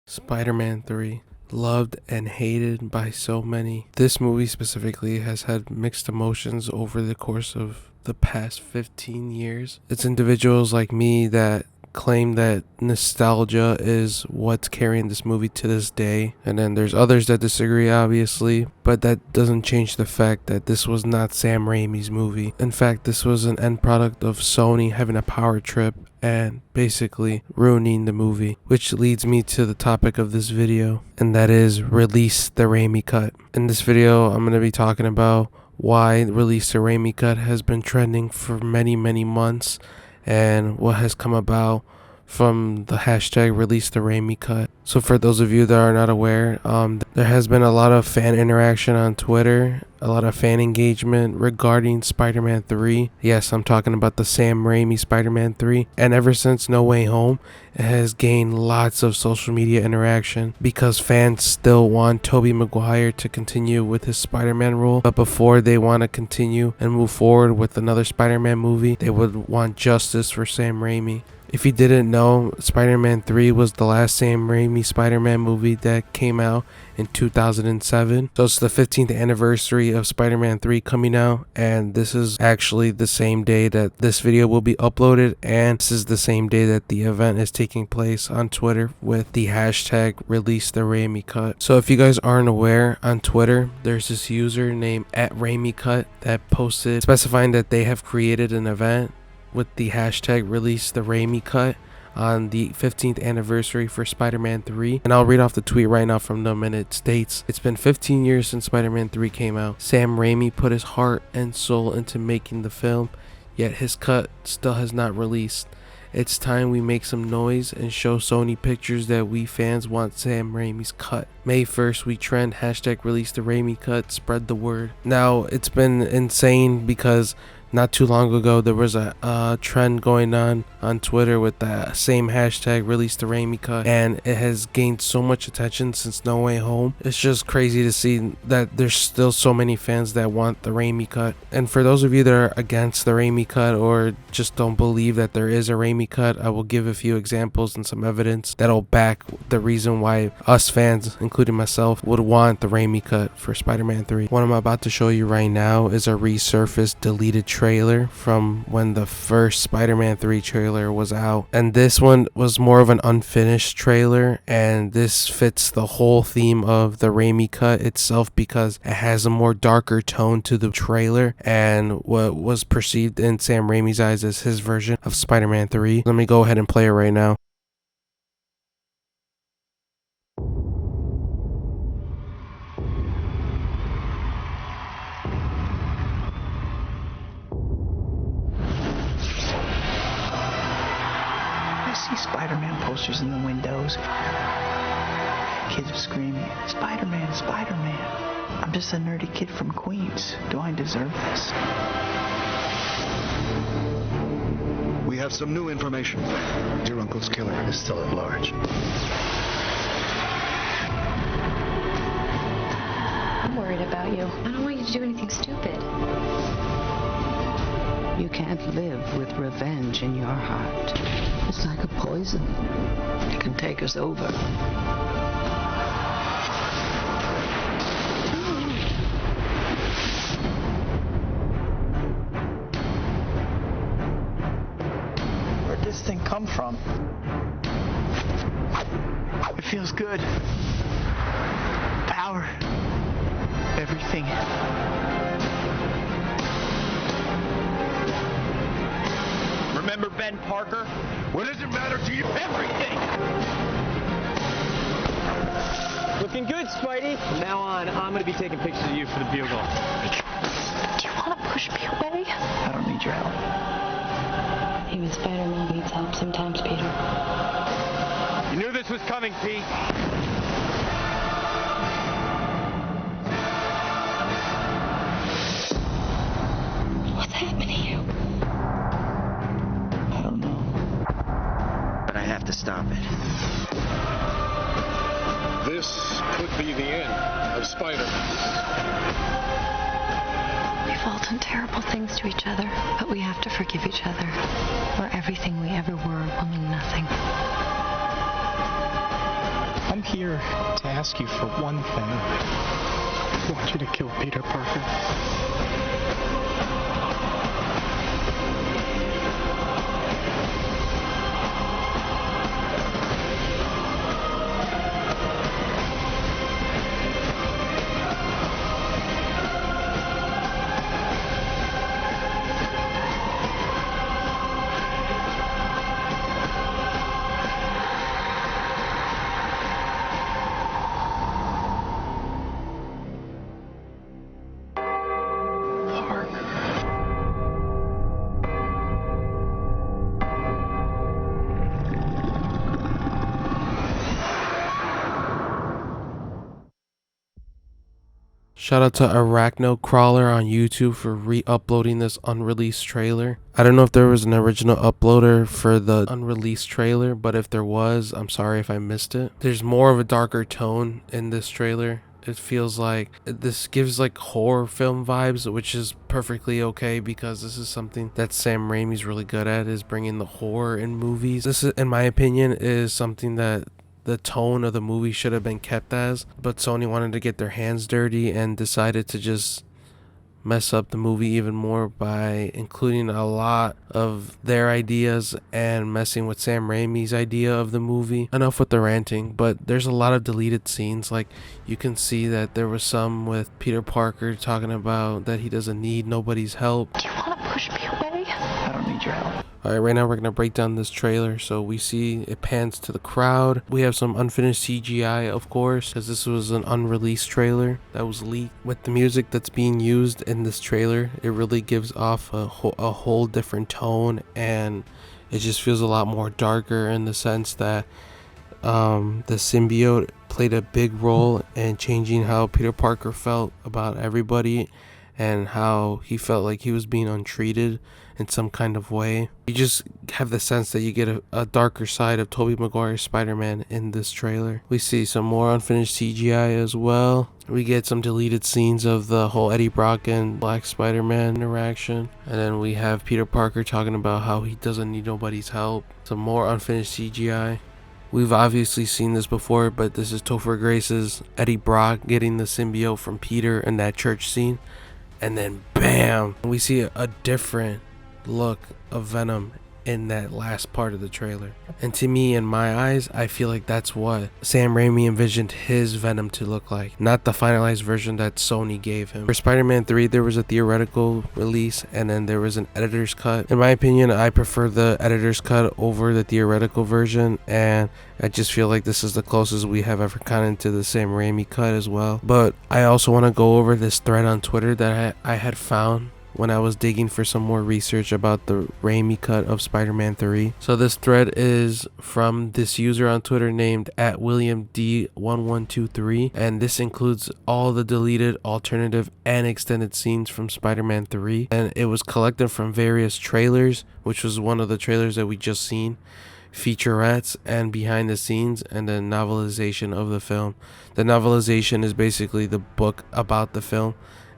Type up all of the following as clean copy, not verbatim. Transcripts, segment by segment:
Spider-Man 3, loved and hated by so many. This movie specifically has had mixed emotions over the course of the past 15 years. It's individuals like me that claim that nostalgia is what's carrying this movie to this day, and then there's others that disagree, obviously, but that doesn't change the fact that this was not Sam Raimi's movie. In fact, this was an end product of Sony having a power trip and basically ruining the movie, which leads me to the topic of this video, and that is Release the Raimi Cut. In this video, I'm going to be talking about why Release the Raimi Cut has been trending for many months and what has come about from the hashtag Release the Raimi Cut. So for those of you that are not aware, there has been a lot of fan interaction on Twitter, a lot of fan engagement regarding Spider-Man 3. Yes, I'm talking about the Sam Raimi Spider-Man 3. And ever since No Way Home, it has gained lots of social media interaction because fans still want Tobey Maguire to continue with his Spider-Man role. But before they want to continue and move forward with another Spider-Man movie, they would want justice for Sam Raimi. If you didn't know, Spider-Man 3 was the last Sam Raimi Spider-Man movie that came out in 2007. So it's the 15th anniversary of Spider-Man 3 coming out, and this is actually the same day that this video will be uploaded, and this is the same day that the event is taking place on Twitter with the hashtag Release the Raimi Cut. So if you guys aren't aware, on Twitter there's this user named @RaimiCut that posted specifying that they have created an event with the hashtag Release the Raimi Cut on the 15th anniversary for Spider-Man 3. And I'll read off the tweet right now from them, and it states, "It's been 15 years since Spider-Man 3 came out. Sam Raimi put his heart and soul into making the film, yet his cut still has not released. It's time we make some noise and show Sony Pictures that we fans want Sam Raimi's cut. May 1st we trend hashtag Release the Raimi Cut, spread the word." Now, it's been insane because not too long ago, there was a trend going on Twitter with the same hashtag Release the Raimi Cut, and it has gained so much attention since No Way Home. It's just crazy to see that there's still so many fans that want the Raimi Cut. And for those of you that are against the Raimi Cut or just don't believe that there is a Raimi Cut, I will give a few examples and some evidence that'll back the reason why us fans, including myself, would want the Raimi Cut for Spider-Man 3. What I'm about to show you right now is a resurfaced deleted trailer from when the first Spider-Man 3 trailer was out, and this one was more of an unfinished trailer, and this fits the whole theme of the Raimi Cut itself because it has a more darker tone to the trailer and what was perceived in Sam Raimi's eyes as his version of Spider-Man 3. Let me go ahead and play it right now. See Spider-Man posters in the windows. Kids are screaming, "Spider-Man, Spider-Man." I'm just a nerdy kid from Queens. Do I deserve this? We have some new information. Your uncle's killer is still at large. I'm worried about you. I don't want you to do anything stupid. You can't live with revenge in your heart. It's like a poison. It can take us over. Where'd this thing come from? It feels good. Power. Everything. Remember Ben Parker? What does it matter to you? Everything! Looking good, Spidey. From now on, I'm gonna be taking pictures of you for the Bugle. Do you want to push me away? I don't need your help. Even Spider-Man needs help sometimes, Peter. You knew this was coming, Pete. What's happening to you? I don't know. But I have to stop it. This could be the end of Spider-Man. We've all done terrible things to each other, but we have to forgive each other, or everything we ever were will mean nothing. I'm here to ask you for one thing. I want you to kill Peter Parker. Shout out to Arachno Crawler on YouTube for re-uploading this unreleased trailer. I don't know if there was an original uploader for the unreleased trailer, but if there was, I'm sorry if I missed it. There's more of a darker tone in this trailer. It feels like this gives like horror film vibes, which is perfectly okay because this is something that Sam Raimi's really good at, is bringing the horror in movies. This is, in my opinion, is something that the tone of the movie should have been kept as, but Sony wanted to get their hands dirty and decided to just mess up the movie even more by including a lot of their ideas and messing with Sam Raimi's idea of the movie. Enough with the ranting, but there's a lot of deleted scenes. Like, you can see that there was some with Peter Parker talking about that he doesn't need nobody's help. Do you want to push me away? I don't need your help. Alright, right now we're going to break down this trailer. So we see it pans to the crowd. We have some unfinished CGI, of course, because this was an unreleased trailer that was leaked. With the music that's being used in this trailer, it really gives off a whole different tone, and it just feels a lot more darker in the sense that the symbiote played a big role in changing how Peter Parker felt about everybody and how he felt like he was being untreated in some kind of way. You just have the sense that you get a darker side of Tobey Maguire's Spider-Man in this trailer. We see some more unfinished CGI as well. We get some deleted scenes of the whole Eddie Brock and Black Spider-Man interaction. And then we have Peter Parker talking about how he doesn't need nobody's help. Some more unfinished CGI. We've obviously seen this before, but this is Topher Grace's Eddie Brock getting the symbiote from Peter in that church scene. And then bam, we see a different look of Venom in that last part of the trailer. And to me, in my eyes, I feel like that's what Sam Raimi envisioned his Venom to look like, not the finalized version that Sony gave him. For Spider-Man 3, there was a theoretical release and then there was an editor's cut. In my opinion, I prefer the editor's cut over the theoretical version, and I just feel like this is the closest we have ever gotten to the Sam Raimi cut as well. But I also want to go over this thread on Twitter that I had found when I was digging for some more research about the Raimi cut of Spider-Man 3. So this thread is from this user on Twitter named @WilliamD1123, and this includes all the deleted, alternative, and extended scenes from Spider-Man 3, and it was collected from various trailers, which was one of the trailers that we just seen, featurettes, and behind the scenes, and then novelization of the film. The novelization is basically the book about the film,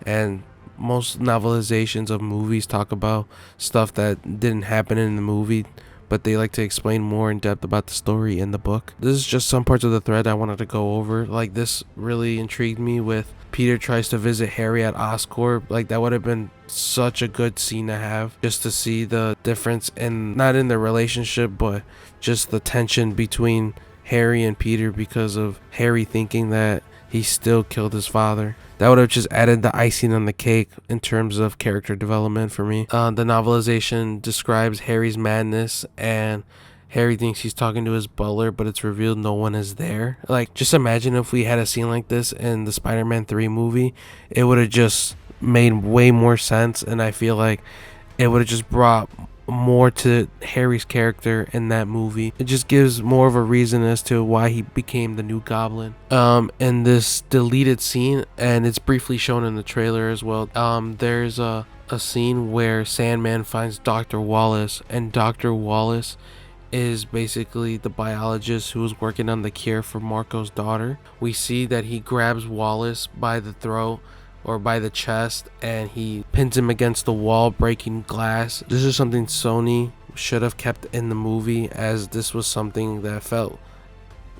and most novelizations of movies talk about stuff that didn't happen in the movie, but they like to explain more in depth about the story in the book. This is just some parts of the thread I wanted to go over. Like, this really intrigued me with Peter tries to visit Harry at Oscorp. Like, that would have been such a good scene to have, just to see the difference in, not in the relationship, but just the tension between Harry and Peter because of Harry thinking that he still killed his father. That would have just added the icing on the cake in terms of character development for me. The novelization describes Harry's madness, and Harry thinks he's talking to his butler, but it's revealed no one is there. Like, just imagine if we had a scene like this in the Spider-Man 3 movie. It would have just made way more sense, and I feel like it would have just brought more to Harry's character in that movie. It just gives more of a reason as to why he became the new Goblin. In this deleted scene, and it's briefly shown in the trailer as well, there's a scene where Sandman finds Dr. Wallace, and Dr. Wallace is basically the biologist who was working on the cure for Marco's daughter. We see that he grabs Wallace by the throat or by the chest, and he pins him against the wall, breaking glass. This is something Sony should have kept in the movie, as this was something that felt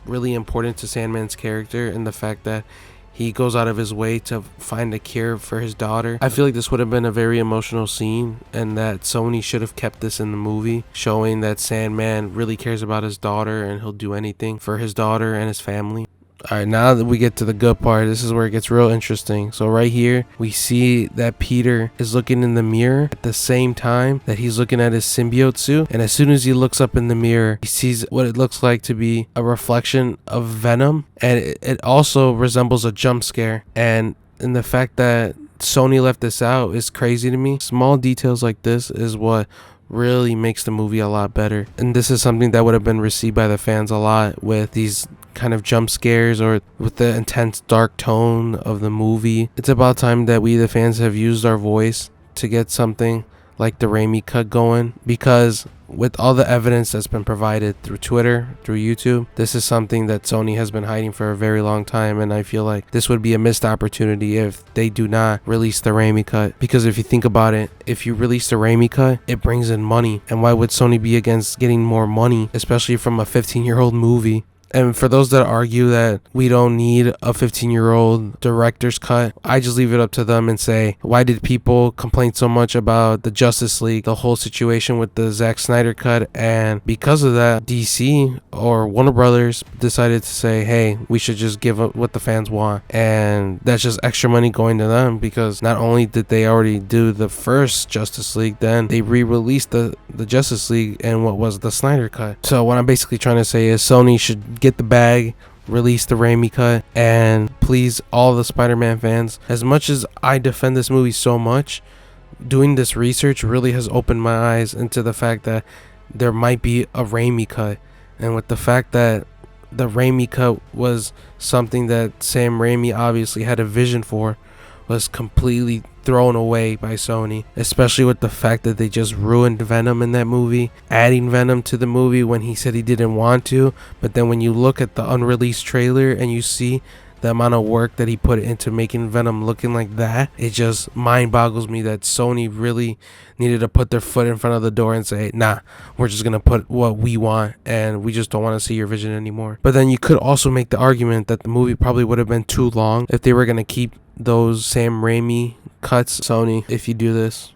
really important to Sandman's character, and the fact that he goes out of his way to find a cure for his daughter. I feel like this would have been a very emotional scene, and that Sony should have kept this in the movie, showing that Sandman really cares about his daughter and he'll do anything for his daughter and his family. Alright, now that we get to the good part, this is where it gets real interesting. So right here, we see that Peter is looking in the mirror at the same time that he's looking at his symbiote suit. And as soon as he looks up in the mirror, he sees what it looks like to be a reflection of Venom. And it also resembles a jump scare. And the fact that Sony left this out is crazy to me. Small details like this is what really makes the movie a lot better. And this is something that would have been received by the fans a lot with these kind of jump scares or with the intense dark tone of the movie. It's about time that we the fans have used our voice to get something like the Raimi cut going, because with all the evidence that's been provided through Twitter, through YouTube, this is something that Sony has been hiding for a very long time, and I feel like this would be a missed opportunity if they do not release the Raimi cut. Because if you think about it, if you release the Raimi cut, it brings in money, and why would Sony be against getting more money, especially from a 15-year-old movie? And for those that argue that we don't need a 15-year-old director's cut, I just leave it up to them and say, why did people complain so much about the Justice League, the whole situation with the Zack Snyder cut? And because of that, DC or Warner Brothers decided to say, hey, we should just give up what the fans want. And that's just extra money going to them, because not only did they already do the first Justice League, then they re-released the Justice League and what was the Snyder cut. So what I'm basically trying to say is Sony should get the bag, release the Raimi cut, and please all the Spider-Man fans, as much as I defend this movie so much, doing this research really has opened my eyes into the fact that there might be a Raimi cut. And with the fact that the Raimi cut was something that Sam Raimi obviously had a vision for, was completely thrown away by Sony, especially with the fact that they just ruined Venom in that movie, adding Venom to the movie when he said he didn't want to. But then when you look at the unreleased trailer and you see the amount of work that he put into making Venom looking like that, it just mind boggles me that Sony really needed to put their foot in front of the door and say, nah, we're just gonna put what we want and we just don't want to see your vision anymore. But then you could also make the argument that the movie probably would have been too long if they were gonna keep those Sam Raimi cuts. Sony, if you do this,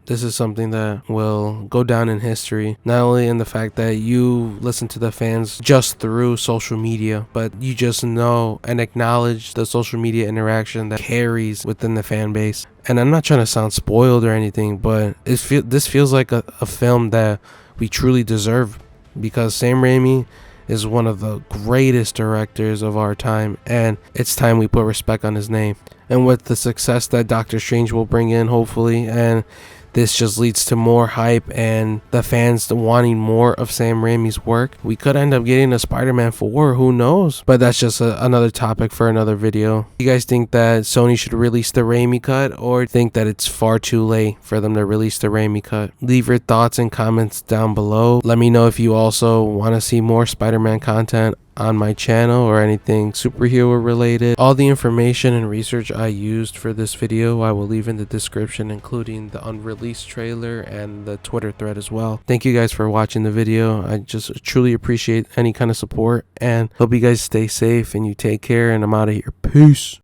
this is something that will go down in history, not only in the fact that you listen to the fans just through social media, but you just know and acknowledge the social media interaction that carries within the fan base. And I'm not trying to sound spoiled or anything, but this feels like a film that we truly deserve, because Sam Raimi is one of the greatest directors of our time, and it's time we put respect on his name. And with the success that Doctor Strange will bring in, hopefully, and this just leads to more hype and the fans wanting more of Sam Raimi's work, we could end up getting a Spider-Man 4, who knows? But that's just another topic for another video. You guys think that Sony should release the Raimi cut, or think that it's far too late for them to release the Raimi cut? Leave your thoughts and comments down below. Let me know if you also want to see more Spider-Man content on my channel or anything superhero related. All the information and research I used for this video I will leave in the description, including the unreleased trailer and the Twitter thread as well. Thank you guys for watching the video. I just truly appreciate any kind of support, and hope you guys stay safe and you take care, and I'm out of here. Peace.